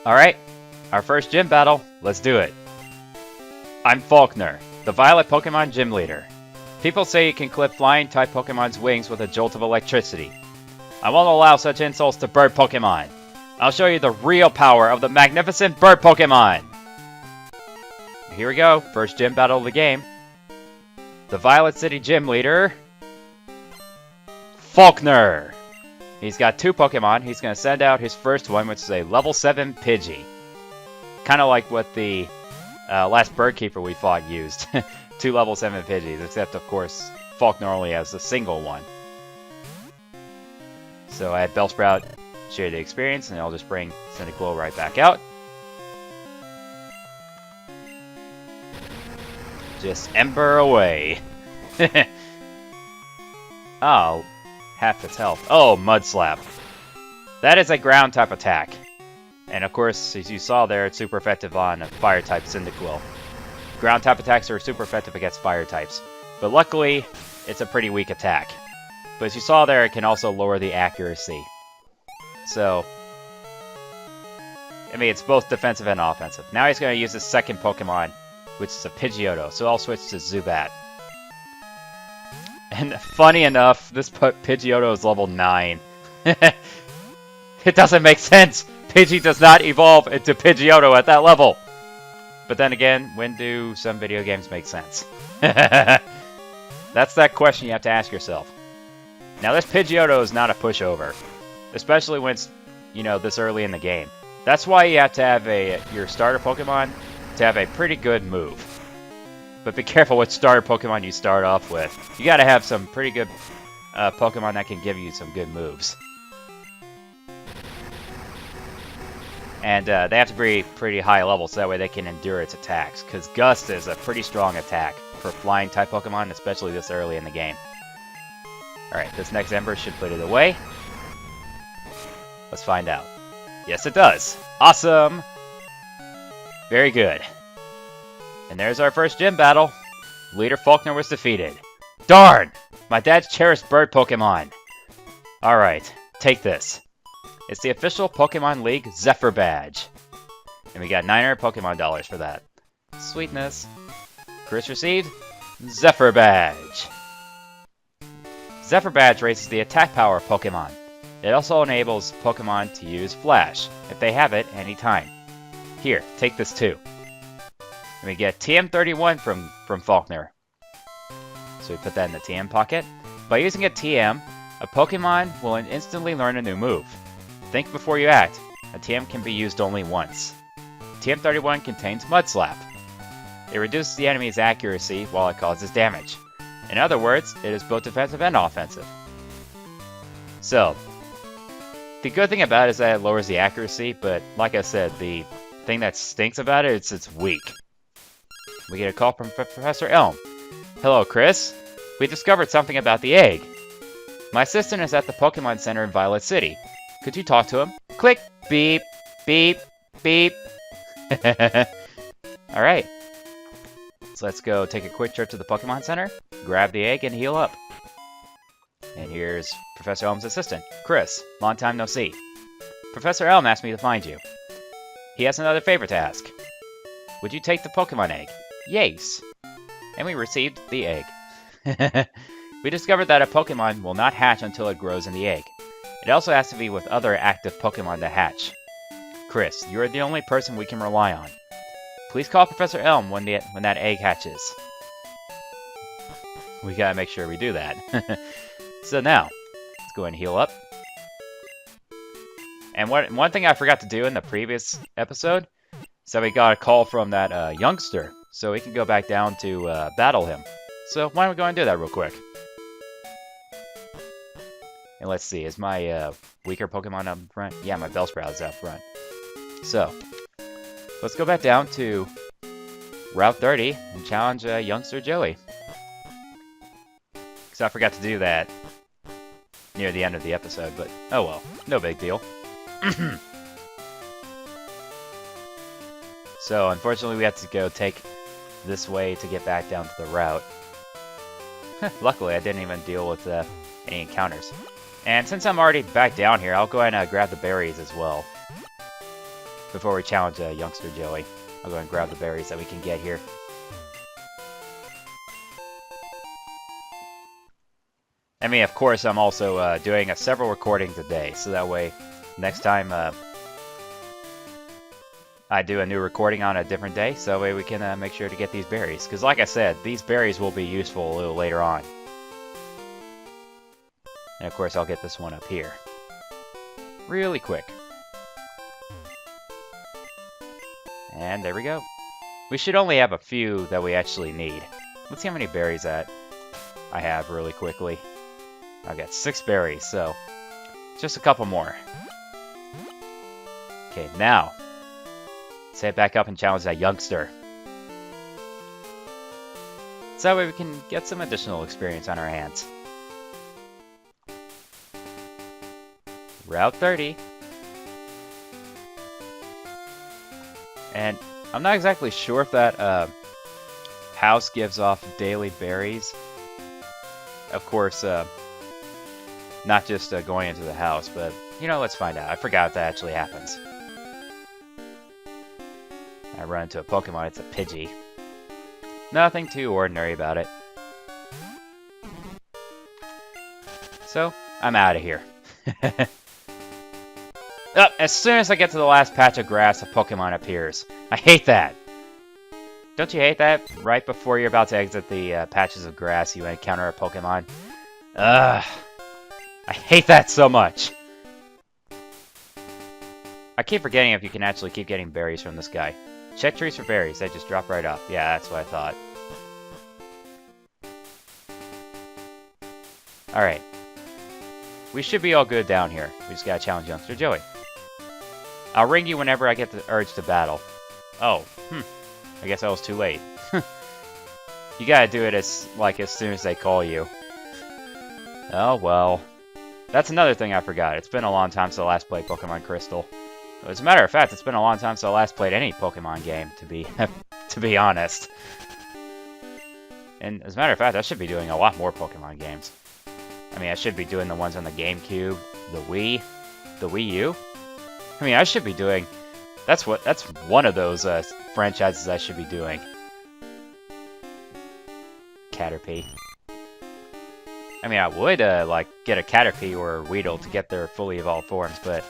Alright, our first gym battle. Let's do it. I'm Falkner, the Violet Pokemon Gym Leader. People say you can clip flying-type Pokemon's wings with a jolt of electricity. I won't allow such insults to bird Pokemon. I'll show you the real power of the magnificent bird Pokemon! Here we go, first gym battle of the game. The Violet City Gym Leader, Falkner. He's got 2 Pokemon. He's going to send out his first one, which is a level 7 Pidgey. Kind of like what the last bird keeper we fought used. 2 level 7 Pidgeys, except of course Falkner only has a single one. So I had Bellsprout share the experience, and I'll just bring Cyndaquil right back out. Just Ember away. Oh, half its health. Oh, Mud Slap. That is a ground type attack. And of course, as you saw there, it's super effective on fire type Cyndaquil. Ground type attacks are super effective against fire types. But luckily, it's a pretty weak attack. But as you saw there, it can also lower the accuracy. So, I mean, it's both defensive and offensive. Now he's going to use his second Pokemon, which is a Pidgeotto. So I'll switch to Zubat. And funny enough, this Pidgeotto is level 9. It doesn't make sense! Pidgey does not evolve into Pidgeotto at that level! But then again, when do some video games make sense? That's that question you have to ask yourself. Now this Pidgeotto is not a pushover. Especially when it's, you know, this early in the game. That's why you have to have your starter Pokemon to have a pretty good move. But be careful what starter Pokemon you start off with. You gotta have some pretty good Pokemon that can give you some good moves. And they have to be pretty high level so that way they can endure its attacks. Because Gust is a pretty strong attack for flying type Pokemon, especially this early in the game. Alright, this next Ember should put it away. Let's find out. Yes, it does. Awesome! Very good. And there's our first gym battle. Leader Falkner was defeated. Darn! My dad's cherished bird Pokemon. Alright, take this. It's the official Pokemon League Zephyr Badge. And we got 900 Pokemon dollars for that. Sweetness. Chris received Zephyr Badge. Zephyr Badge raises the attack power of Pokemon. It also enables Pokemon to use Flash, if they have it, anytime. Here, take this too. And we get TM31 from Falkner. So we put that in the TM pocket. By using a TM, a Pokemon will instantly learn a new move. Think before you act. A TM can be used only once. TM31 contains Mud Slap. It reduces the enemy's accuracy while it causes damage. In other words, it is both defensive and offensive. So, the good thing about it is that it lowers the accuracy, but like I said, the thing that stinks about it is it's weak. We get a call from Professor Elm. Hello, Chris. We discovered something about the egg. My assistant is at the Pokemon Center in Violet City. Could you talk to him? Click! Beep! Beep! Beep! Alright. So let's go take a quick trip to the Pokemon Center, grab the egg, and heal up. And here's Professor Elm's assistant, Chris. Long time no see. Professor Elm asked me to find you. He has another favor to ask. Would you take the Pokemon egg? Yes. And we received the egg. We discovered that a Pokemon will not hatch until it grows in the egg. It also has to be with other active Pokemon to hatch. Chris, you are the only person we can rely on. Please call Professor Elm when that egg hatches. We gotta make sure we do that. So now, let's go ahead and heal up. And one thing I forgot to do in the previous episode, so we got a call from that youngster, so we can go back down to battle him. So why don't we go and do that real quick? And let's see, is my weaker Pokemon up front? Yeah, my Bellsprout is up front. So, let's go back down to Route 30 and challenge youngster Joey. Because I forgot to do that near the end of the episode, but oh well, no big deal. So, unfortunately, we have to go take this way to get back down to the route. Luckily, I didn't even deal with any encounters. And since I'm already back down here, I'll go ahead and grab the berries as well. before we challenge youngster Joey. I'll go and grab the berries that we can get here. I mean, of course, I'm also doing several recordings a day, so that way, next time I do a new recording on a different day, so that way we can make sure to get these berries. Because like I said, these berries will be useful a little later on. And of course, I'll get this one up here. Really quick. And there we go. We should only have a few that we actually need. Let's see how many berries that I have really quickly. I've got 6 berries, so just a couple more. Okay, now let's head back up and challenge that youngster. So that way we can get some additional experience on our hands. Route 30. And I'm not exactly sure if that house gives off daily berries. Of course, not just going into the house, but, you know, let's find out. I forgot if that actually happens. I run into a Pokemon, it's a Pidgey. Nothing too ordinary about it. So, I'm out of here. As soon as I get to the last patch of grass, a Pokemon appears. I hate that! Don't you hate that? Right before you're about to exit the patches of grass, you encounter a Pokemon. Ugh! I hate that so much! I keep forgetting if you can actually keep getting berries from this guy. Check trees for berries, they just drop right off. Yeah, that's what I thought. Alright. We should be all good down here. We just gotta challenge youngster Joey. I'll ring you whenever I get the urge to battle. Oh, I guess I was too late. You gotta do it as soon as they call you. Oh well. That's another thing I forgot. It's been a long time since I last played Pokemon Crystal. As a matter of fact, it's been a long time since I last played any Pokemon game, to be honest. And as a matter of fact, I should be doing a lot more Pokemon games. I mean, I should be doing the ones on the GameCube, the Wii, the Wii U. I mean, I should be doing... That's one of those franchises I should be doing. Caterpie. I mean, I would, get a Caterpie or a Weedle to get their fully evolved forms, but...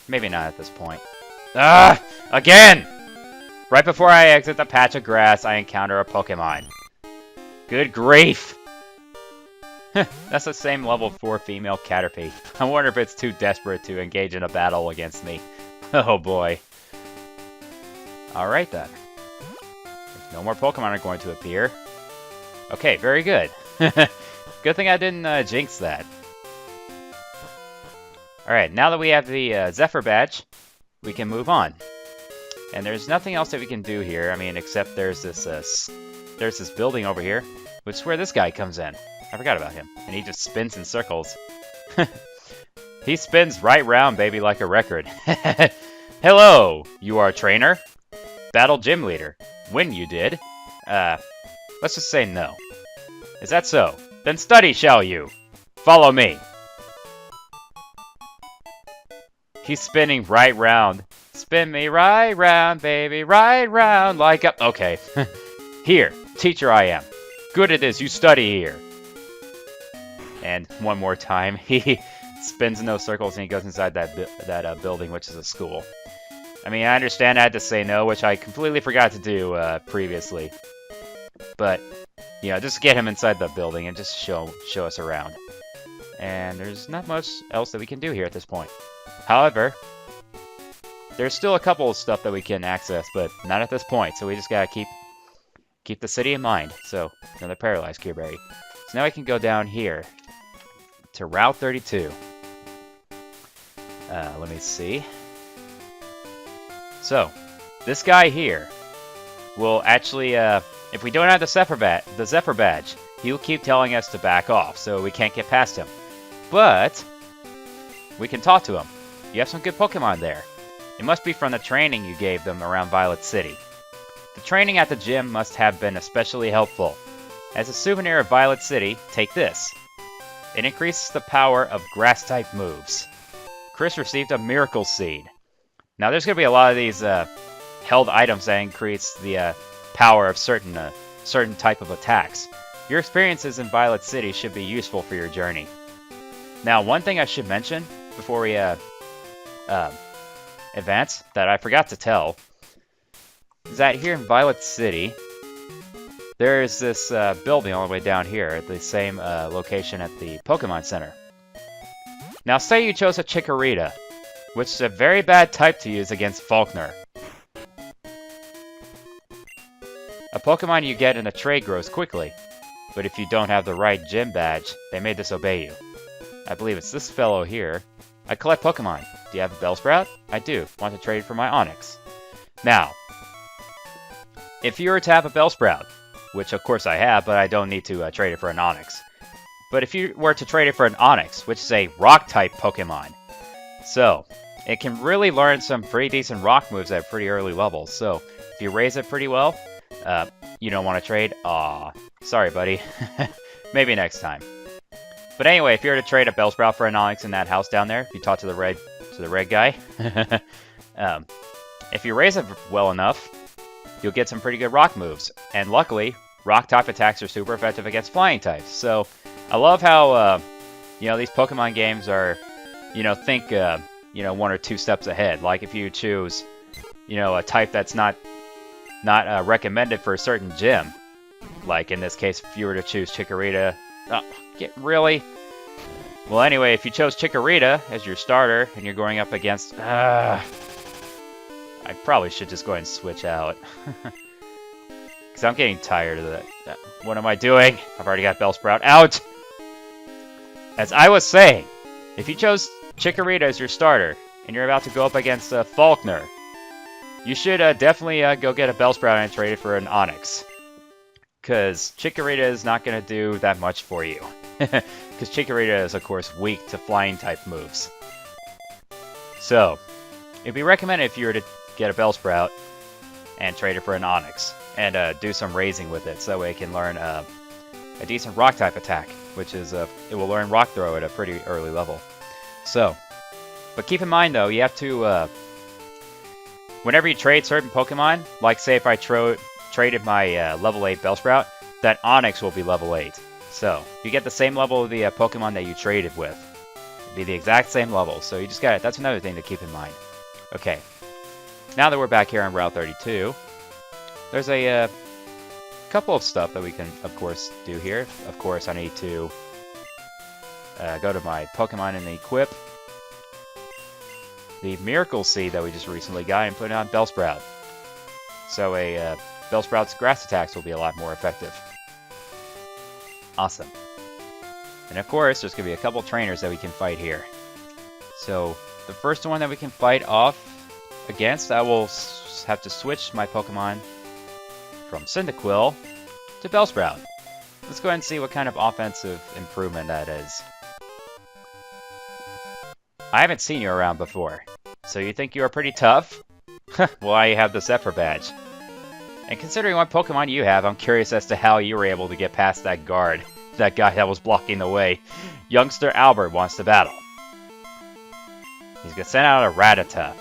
maybe not at this point. Ah! Again! Right before I exit the patch of grass, I encounter a Pokemon. Good grief! That's the same level 4 female Caterpie. I wonder if it's too desperate to engage in a battle against me. Oh boy. Alright then. No more Pokemon are going to appear. Okay, very good. Good thing I didn't jinx that. Alright, now that we have the Zephyr badge, we can move on. And there's nothing else that we can do here, I mean, except there's this building over here, which is where this guy comes in. I forgot about him. And he just spins in circles. He spins right round, baby, like a record. Hello, you are a trainer? Battle gym leader. When you did? Let's just say no. Is that so? Then study, shall you? Follow me. He's spinning right round. Spin me right round, baby, right round like a... Okay. Here, teacher I am. Good it is, you study here. And one more time, he spins in those circles and he goes inside that building, which is a school. I mean, I understand I had to say no, which I completely forgot to do previously. But, you know, just get him inside the building and just show us around. And there's not much else that we can do here at this point. However, there's still a couple of stuff that we can access, but not at this point. So we just gotta keep the city in mind. So, another paralyzed Cureberry. So now I can go down here to Route 32. Let me see. So, this guy here will actually, if we don't have the Zephyr badge, he'll keep telling us to back off, so we can't get past him. But we can talk to him. You have some good Pokemon there. It must be from the training you gave them around Violet City. The training at the gym must have been especially helpful. As a souvenir of Violet City, take this. It increases the power of Grass-type moves. Chris received a Miracle Seed. Now, there's going to be a lot of these held items that increase the power of certain type of attacks. Your experiences in Violet City should be useful for your journey. Now, one thing I should mention before we advance that I forgot to tell is that here in Violet City, there's this building all the way down here at the same location at the Pokemon Center. Now, say you chose a Chikorita, which is a very bad type to use against Falkner. A Pokemon you get in a trade grows quickly, but if you don't have the right gym badge, they may disobey you. I believe it's this fellow here. I collect Pokemon. Do you have a Bellsprout? I do. Want to trade for my Onix. Now, if you were to have a Bellsprout, which of course I have, but I don't need to trade it for an Onix. But if you were to trade it for an Onix, which is a Rock-type Pokemon, so it can really learn some pretty decent Rock moves at pretty early levels. So if you raise it pretty well, you don't want to trade? Aw, sorry buddy. Maybe next time. But anyway, if you were to trade a Bellsprout for an Onix in that house down there, if you talk to the red guy, if you raise it well enough, you'll get some pretty good Rock moves. And luckily, Rock-type attacks are super effective against Flying types. So I love how, these Pokemon games are, think, one or two steps ahead. Like if you choose, a type that's not recommended for a certain gym. Like in this case, if you were to choose Chikorita. Really? Well, anyway, if you chose Chikorita as your starter and you're going up against... I probably should just go ahead and switch out. Because I'm getting tired of that. What am I doing? I've already got Bellsprout out. As I was saying, if you chose Chikorita as your starter and you're about to go up against Falkner, you should definitely go get a Bellsprout and trade it for an Onix. Because Chikorita is not going to do that much for you. Because Chikorita is, of course, weak to Flying-type moves. So, it'd be recommended if you were to get a Bellsprout and trade it for an Onix. And do some raising with it, so that way it can learn a decent Rock-type attack. Which is, it will learn Rock Throw at a pretty early level. So, but keep in mind though, you have to, whenever you trade certain Pokemon, like say if I traded my level 8 Bellsprout, that Onix will be level 8. So, you get the same level of the Pokemon that you traded with. It'll be the exact same level, so you just got it. That's another thing to keep in mind. Okay, now that we're back here on Route 32, there's a couple of stuff that we can, of course, do here. Of course, I need to go to my Pokemon and equip the Miracle Seed that we just recently got and put it on Bellsprout. So Bellsprout's grass attacks will be a lot more effective. Awesome. And of course, there's going to be a couple trainers that we can fight here. So the first one that we can fight off against, I will have to switch my Pokemon from Cyndaquil to Bellsprout. Let's go ahead and see what kind of offensive improvement that is. I haven't seen you around before, so you think you are pretty tough? Well, I have the Zephyr badge. And considering what Pokemon you have, I'm curious as to how you were able to get past that guard. That guy that was blocking the way. Youngster Albert wants to battle. He's gonna send out a Rattata.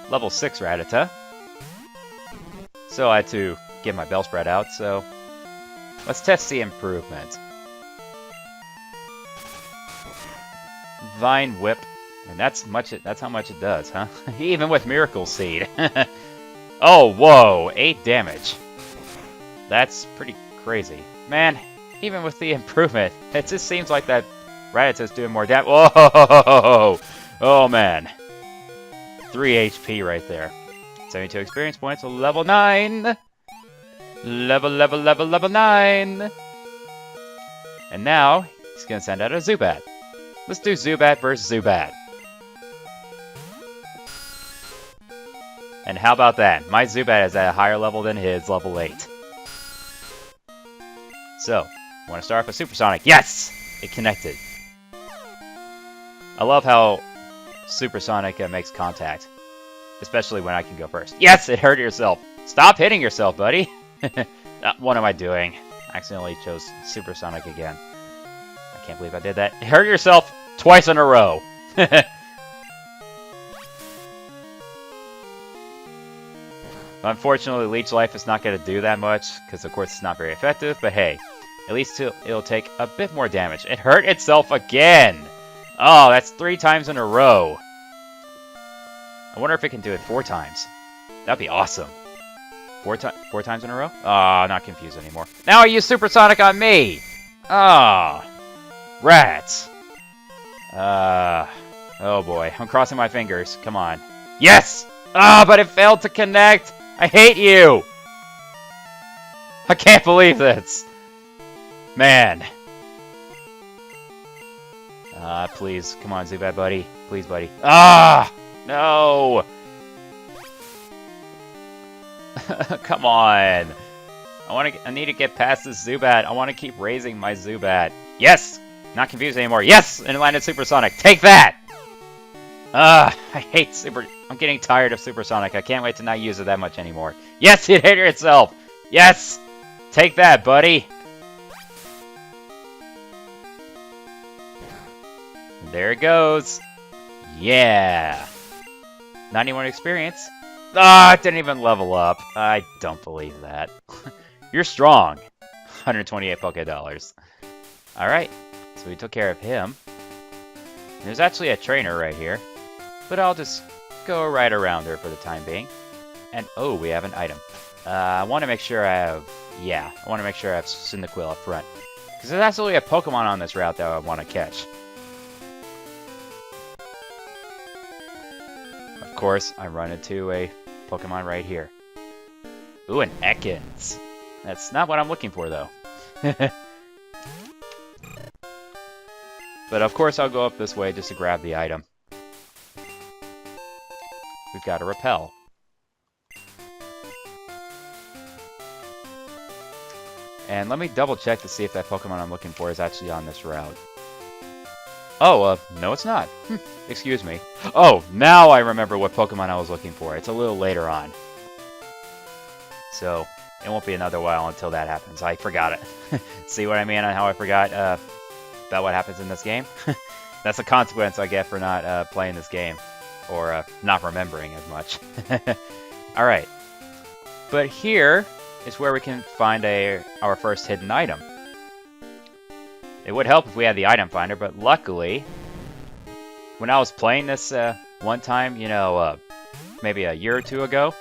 Level 6 Rattata. So I had to get my Bellsprout out, so let's test the improvement. Vine Whip, and that's how much it does, huh? Even with Miracle Seed. Oh, whoa, 8 damage. That's pretty crazy. Man, even with the improvement, it just seems like that Rattata's doing more damage. Whoa! Oh, man. 3 HP right there. 72 experience points, level 9! Level 9! And now, he's gonna send out a Zubat. Let's do Zubat versus Zubat. And how about that? My Zubat is at a higher level than his, level 8. So, want to start off with Supersonic? Yes! It connected. I love how Supersonic makes contact. Especially when I can go first. Yes! It hurt yourself! Stop hitting yourself, buddy! What am I doing? I accidentally chose Supersonic again. I can't believe I did that. Hurt yourself twice in a row! Unfortunately, Leech Life is not going to do that much, because of course it's not very effective, but hey, at least it'll take a bit more damage. It hurt itself again! Oh, that's 3 times in a row. I wonder if it can do it 4 times. That'd be awesome. 4 times in a row? Oh, not confused anymore. Now I use Supersonic on me! Ah, rats. Oh boy, I'm crossing my fingers. Come on. Yes! Ah, but it failed to connect! I hate you! I can't believe this! Man. Please. Come on, Zubat buddy. Please, buddy. Ah! No! Come on. I need to get past this Zubat. I want to keep raising my Zubat. Yes! Not confused anymore. Yes! And it landed Supersonic. Take that! I hate I'm getting tired of Supersonic. I can't wait to not use it that much anymore. Yes! It hit itself! Yes! Take that, buddy! There it goes. Yeah! 91 experience. Ah, it didn't even level up. I don't believe that. You're strong. 128 Poké Dollars. Alright, so we took care of him. There's actually a trainer right here, but I'll just go right around her for the time being. And, oh, we have an item. I want to make sure I have... Yeah, I want to make sure I have Cyndaquil up front. Because there's actually a Pokemon on this route that I want to catch. Of course, I run into a Pokemon right here. Ooh, an Ekans. That's not what I'm looking for, though. But of course, I'll go up this way just to grab the item. We've got a Repel. And let me double check to see if that Pokemon I'm looking for is actually on this route. Oh, no it's not. Excuse me. Oh, now I remember what Pokemon I was looking for. It's a little later on. So, it won't be another while until that happens. I forgot it. See what I mean on how I forgot about what happens in this game? That's a consequence I get for not playing this game. Or not remembering as much. Alright. But here is where we can find our first hidden item. It would help if we had the item finder, but luckily, when I was playing this one time, you know, maybe a year or two ago,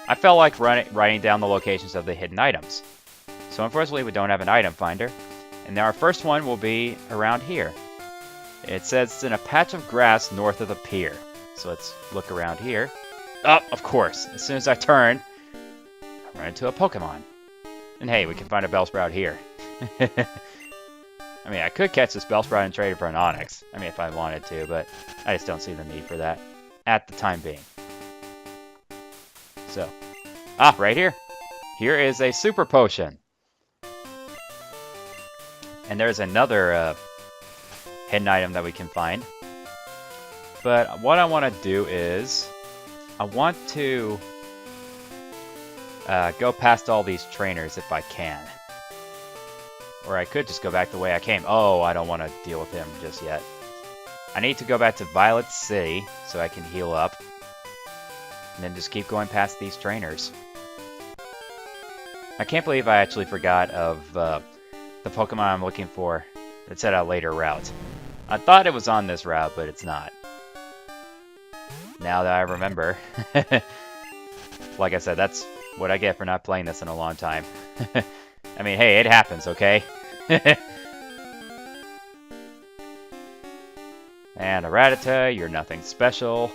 I felt like writing down the locations of the hidden items. So unfortunately, we don't have an item finder, and our first one will be around here. It says it's in a patch of grass north of the pier. So let's look around here. Oh, of course, as soon as I turn, I run into a Pokemon. And hey, we can find a Bellsprout here. I mean, I could catch this Bellsprout and trade it for an Onix. I mean, if I wanted to, but I just don't see the need for that at the time being. So, right here. Here is a Super Potion. And there's another hidden item that we can find. But what I want to do is, I want to go past all these trainers if I can. Or I could just go back the way I came. Oh, I don't want to deal with him just yet. I need to go back to Violet City so I can heal up. And then just keep going past these trainers. I can't believe I actually forgot of the Pokemon I'm looking for. It said a later route. I thought it was on this route, but it's not. Now that I remember. Like I said, that's what I get for not playing this in a long time. I mean, hey, it happens, okay? And a Rattata, you're nothing special.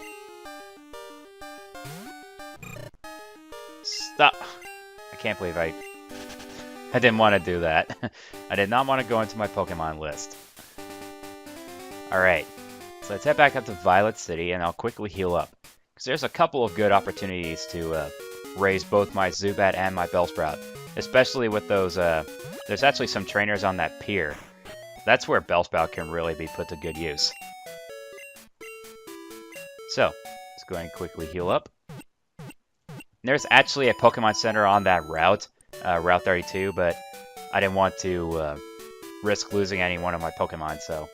Stop! I can't believe I didn't want to do that. I did not want to go into my Pokemon list. Alright, so let's head back up to Violet City, and I'll quickly heal up. Because there's a couple of good opportunities to raise both my Zubat and my Bellsprout. Especially with those, there's actually some trainers on that pier. That's where Bellsprout can really be put to good use. So, let's go ahead and quickly heal up. There's actually a Pokemon Center on that route, Route 32, but I didn't want to risk losing any one of my Pokemon, so